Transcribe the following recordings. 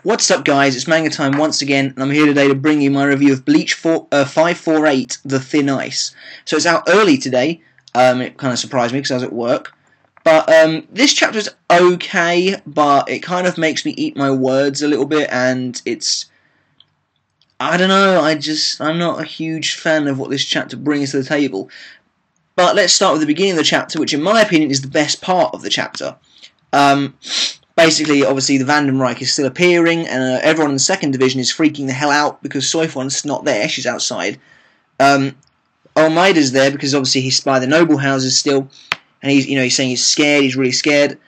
What's up, guys? It's Manga Time once again, and I'm here today to bring you my review of Bleach 548, The Thin Ice. So it's out early today. It kind of surprised me because I was at work. But this chapter is okay, but it kind of makes me eat my words a little bit, and it's... I don't know, I'm not a huge fan of what this chapter brings to the table. But let's start with the beginning of the chapter, which in my opinion is the best part of the chapter. Basically, obviously, the Vandenreich is still appearing, and everyone in the second division is freaking the hell out because Soifon's not there, she's outside. Omaeda's there because obviously he's by the noble houses still, and he's saying he's scared, he's really scared.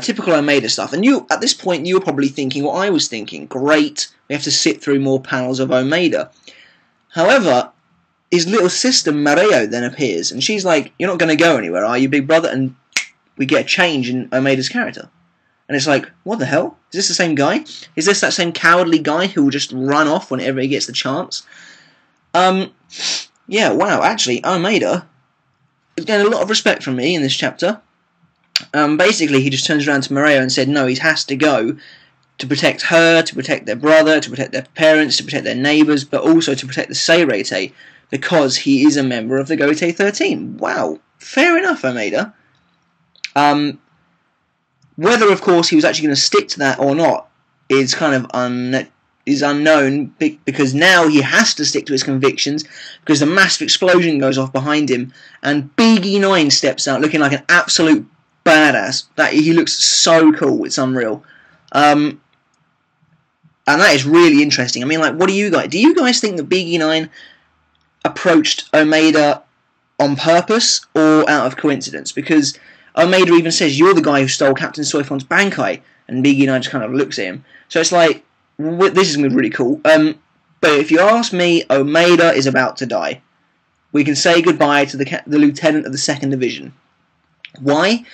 Typical Omaeda stuff. And at this point, you were probably thinking what I was thinking. Great, we have to sit through more panels of Omaeda. However, his little sister Mareo then appears, and she's like, "You're not going to go anywhere, are you, big brother?" And we get a change in Omaeda's character. And it's like, what the hell? Is this the same guy? Is this that same cowardly guy who will just run off whenever he gets the chance? Yeah, wow, actually, Omaeda is getting a lot of respect from me in this chapter. Basically, he just turns around to Mareo and said, no, he has to go to protect her, to protect their brother, to protect their parents, to protect their neighbours, but also to protect the Seireitei, because he is a member of the Goetei 13. Wow, fair enough, Omaeda. Whether, of course, he was actually going to stick to that or not is kind of unknown, because now he has to stick to his convictions, because the massive explosion goes off behind him, and Big E9 steps out looking like an absolute badass. He looks so cool, it's unreal. And that is really interesting. I mean, like, what do you guys think that Big E9 approached Omaeda on purpose or out of coincidence? Because Omaeda even says, "You're the guy who stole Captain Soifon's Bankai," and Big E9 just kind of looks at him. So it's like, this is going to be really cool. But if you ask me, Omaeda is about to die. We can say goodbye to the lieutenant of the second division. Why?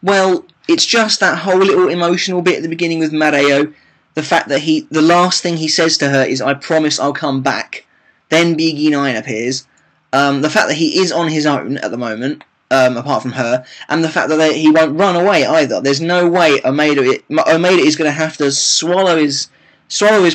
Well, it's just that whole little emotional bit at the beginning with Mareo. The fact that the last thing he says to her is, "I promise I'll come back." Then Big E9 appears. The fact that he is on his own at the moment, apart from her, and the fact that he won't run away either. There's no way Omaeda is going to have to swallow his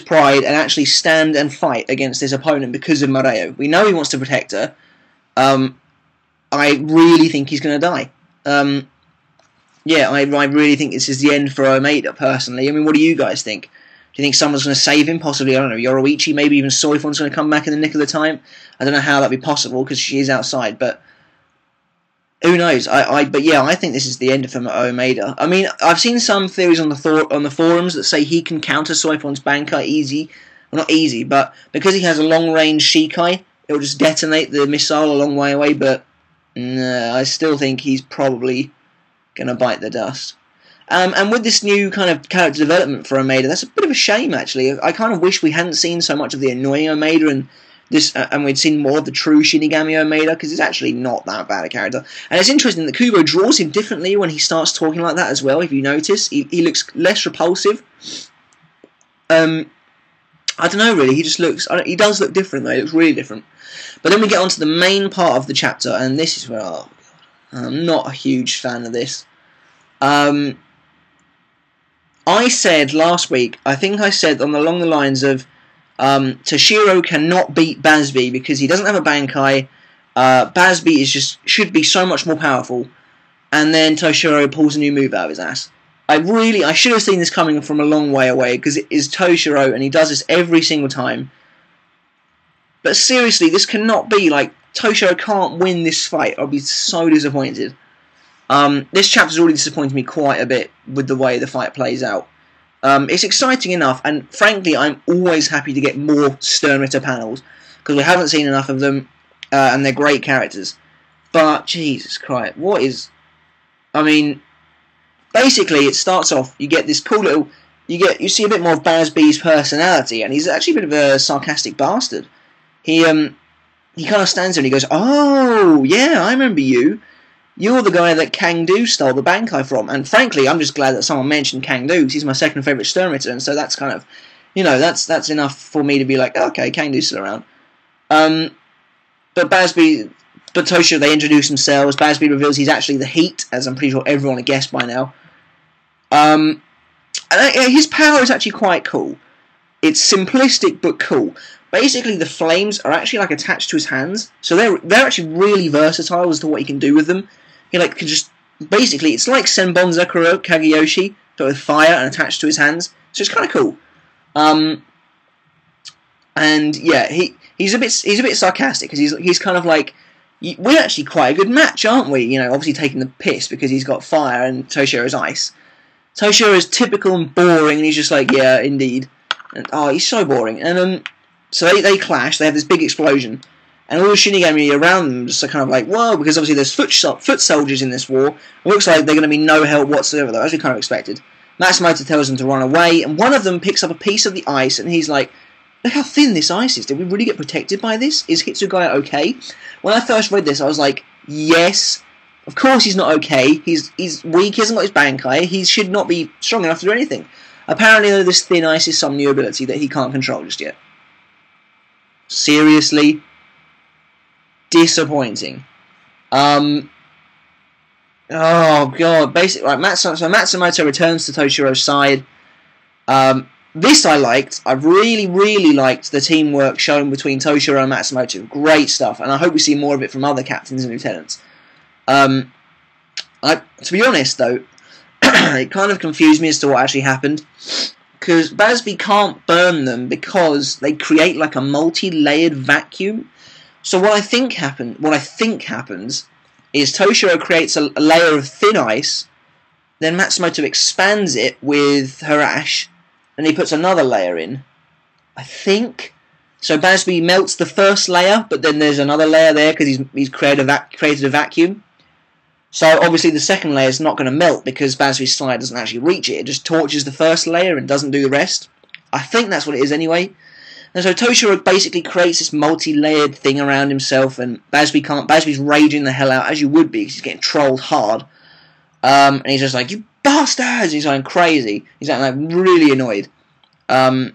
pride and actually stand and fight against this opponent because of Mareo. We know he wants to protect her. I really think he's going to die. Yeah, I really think this is the end for Omaeda, personally. I mean, what do you guys think? Do you think someone's going to save him? Possibly, I don't know, Yoroichi, maybe even Soifon's going to come back in the nick of the time? I don't know how that'd be possible, because she is outside, but who knows? But yeah, I think this is the end of Omaeda. I mean, I've seen some theories on the forums that say he can counter Soifon's Bankai easy. Well, not easy, but because he has a long-range Shikai, it'll just detonate the missile a long way away, but I still think he's probably going to bite the dust. And with this new kind of character development for Omaeda, that's a bit of a shame, actually. I kind of wish we hadn't seen so much of the annoying Omaeda and we'd seen more of the true Shinigami Omaeda, because he's actually not that bad a character. And it's interesting that Kubo draws him differently when he starts talking like that as well, if you notice. He looks less repulsive. I don't know, really. He does look different, though. He looks really different. But then we get on to the main part of the chapter, and this is where I'm not a huge fan of this. I said last week, I think I said along the lines of, Toshiro cannot beat Bazz-B because he doesn't have a Bankai. Bazz-B should be so much more powerful, and then Toshiro pulls a new move out of his ass. I should have seen this coming from a long way away, because it is Toshiro and he does this every single time. But seriously, this cannot be. Like, Toshiro can't win this fight. I'll be so disappointed. This chapter's already disappointed me quite a bit with the way the fight plays out. It's exciting enough, and frankly, I'm always happy to get more Sternritter panels, because we haven't seen enough of them, and they're great characters. But, Jesus Christ, I mean, basically, it starts off, you get this cool little, you see a bit more of Bazz-B's personality, and he's actually a bit of a sarcastic bastard. He kind of stands there and he goes, "Oh, yeah, I remember you. You're the guy that Kangdu stole the Bankai from." And frankly, I'm just glad that someone mentioned Kangdu, because he's my second favourite Sternritter, and so that's kind of, that's enough for me to be like, okay, Kangdu's still around. But Toshiro, they introduce themselves. Bazz-B reveals he's actually the Heat, as I'm pretty sure everyone had guessed by now. And his power is actually quite cool. It's simplistic but cool. Basically, the flames are actually like attached to his hands, so they're actually really versatile as to what he can do with them. He like can just basically, it's like Senbonza Kageyoshi, but with fire and attached to his hands. So it's kind of cool. And yeah, he's a bit sarcastic because he's kind of like, we're actually quite a good match, aren't we? You know, obviously taking the piss because he's got fire and Toshiro's ice. Toshiro is typical and boring, and he's just like, yeah, indeed. And, oh, he's so boring. And so they clash. They have this big explosion, and all the Shinigami around them just are kind of like, whoa, because obviously there's foot soldiers in this war. It looks like they're going to be no help whatsoever, though, as we kind of expected. Matsumoto tells them to run away, and one of them picks up a piece of the ice, and he's like, look how thin this ice is. Did we really get protected by this? Is Hitsugaya okay? When I first read this, I was like, yes. Of course he's not okay. He's weak. He hasn't got his Bankai. He should not be strong enough to do anything. Apparently, though, this thin ice is some new ability that he can't control just yet. Seriously? Disappointing. Oh, God. Basically, right, Matsumoto returns to Toshiro's side. This I liked. I really, really liked the teamwork shown between Toshiro and Matsumoto. Great stuff, and I hope we see more of it from other captains and lieutenants. To be honest, though, it kind of confused me as to what actually happened, because Bazz-B can't burn them because they create like a multi-layered vacuum. So what I think happens is Toshiro creates a layer of thin ice, then Matsumoto expands it with her ash, and he puts another layer in, I think. So Bazz-B melts the first layer, but then there's another layer there because he's created a vacuum. So obviously the second layer is not going to melt because Bazz-B's slide doesn't actually reach it. It just torches the first layer and doesn't do the rest. I think that's what it is anyway. And so Toshiro basically creates this multi-layered thing around himself, and Bazz-B's raging the hell out, as you would be, because he's getting trolled hard. And he's just like, you bastards! He's going crazy. He's like really annoyed. And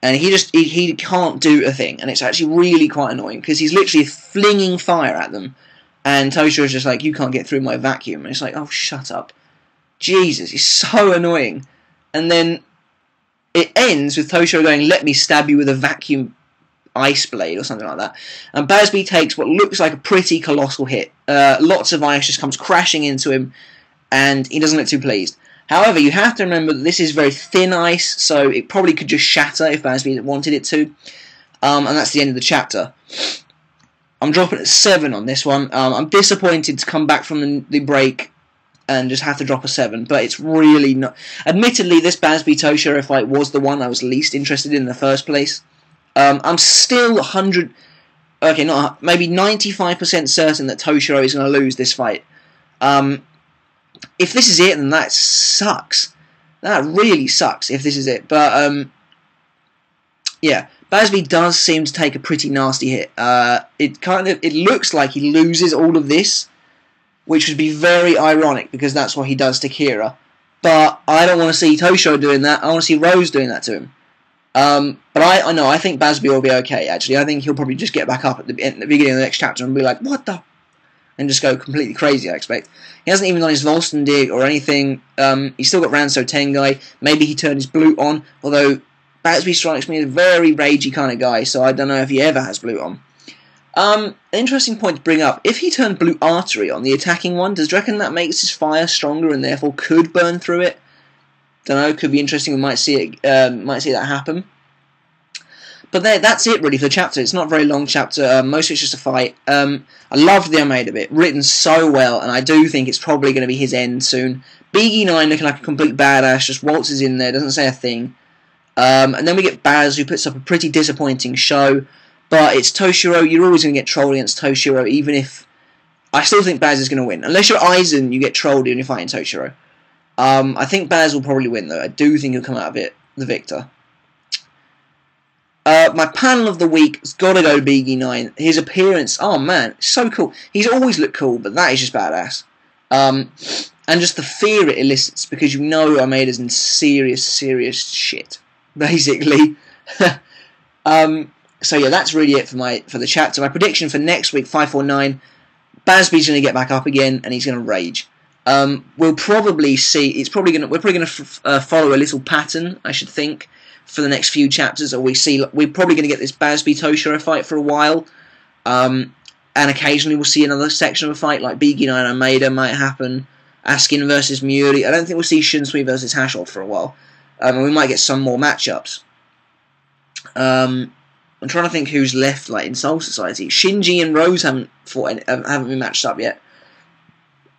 he can't do a thing, and it's actually really quite annoying because he's literally flinging fire at them, and Toshiro's just like, you can't get through my vacuum, and it's like, oh, shut up. Jesus, he's so annoying. And then it ends with Toshiro going, let me stab you with a vacuum ice blade or something like that. And Bazz-B takes what looks like a pretty colossal hit. Lots of ice just comes crashing into him, and he doesn't look too pleased. However, you have to remember that this is very thin ice, so it probably could just shatter if Bazz-B wanted it to. And that's the end of the chapter. I'm dropping at 7 on this one. I'm disappointed to come back from the break and just have to drop a 7, but it's really not... Admittedly, this Bazz-B Toshiro fight was the one I was least interested in the first place. I'm still maybe 95% certain that Toshiro is going to lose this fight. If this is it, then that sucks. That really sucks if this is it. But, yeah, Bazz-B does seem to take a pretty nasty hit. It looks like he loses all of this, which would be very ironic because that's what he does to Kira. But I don't want to see Toshiro doing that. I want to see Rose doing that to him. But I know, I think Bazz-B will be okay, actually. I think he'll probably just get back up at the beginning of the next chapter and be like, what the... And just go completely crazy, I expect. He hasn't even done his Volston dig or anything. He's still got Ranso Tengai. Maybe he turned his Blue on, although Bazz-B strikes me as a very ragey kind of guy, so I don't know if he ever has Blue on. An interesting point to bring up. If he turned Blue Artery on, the attacking one, does you reckon that makes his fire stronger and therefore could burn through it? Don't know, could be interesting. We might see that happen. But that's it really for the chapter. It's not a very long chapter. Most of it's just a fight. I loved the Omaeda bit. Written so well, and I do think it's probably going to be his end soon. BG9 looking like a complete badass, just waltzes in there, doesn't say a thing. And then we get Baz, who puts up a pretty disappointing show. But it's Toshiro. You're always going to get trolled against Toshiro, even if... I still think Baz is going to win. Unless you're Aizen, you get trolled when you're fighting Toshiro. I think Baz will probably win, though. I do think he'll come out of it the victor. My panel of the week has got to go to BG9. His appearance, oh man, so cool. He's always looked cool, but that is just badass. And just the fear it elicits, because you know Omaeda's in serious shit, basically. So yeah, that's really it for the chapter. My prediction for next week, 549, Bazz-B's going to get back up again, and he's going to rage. We'll probably see. We're probably going to follow a little pattern, I should think. for the next few chapters, or we're probably going to get this Bazz-B Toshiro fight for a while, and occasionally we'll see another section of a fight like Biggie and Omaeda might happen, Askin versus Miuri. I don't think we'll see Shinsui versus Hashoff for a while, and we might get some more matchups. I'm trying to think who's left like in Soul Society. Shinji and Rose haven't been matched up yet,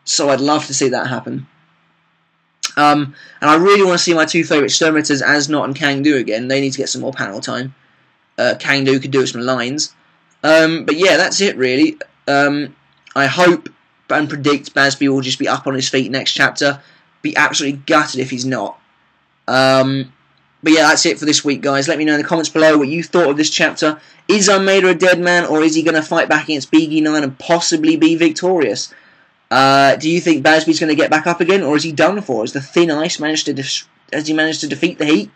so I'd love to see that happen. And I really want to see my two favourite Sternritters, Asnot and Kangdu again. They need to get some more panel time. Kangdu could do with some lines. But yeah, that's it really. I hope and predict Bazz-B will just be up on his feet next chapter. Be absolutely gutted if he's not. But yeah, that's it for this week, guys. Let me know in the comments below what you thought of this chapter. Is Omaeda a dead man, or is he going to fight back against Biggie 9 and possibly be victorious? Do you think Bazz-B's going to get back up again, or is he done for? Has the thin ice managed to defeat the heat?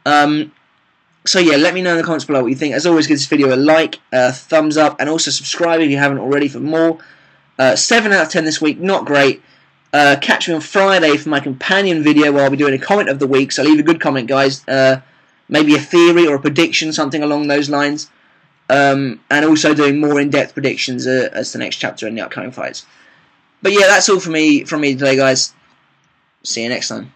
So yeah, let me know in the comments below what you think. As always, give this video a like, a thumbs up, and also subscribe if you haven't already for more. 7 out of 10 this week, not great. Catch me on Friday for my companion video where I'll be doing a comment of the week, so leave a good comment, guys. Maybe a theory or a prediction, something along those lines. And also doing more in-depth predictions as the next chapter in the upcoming fights. But yeah, that's all from me today, guys. See you next time.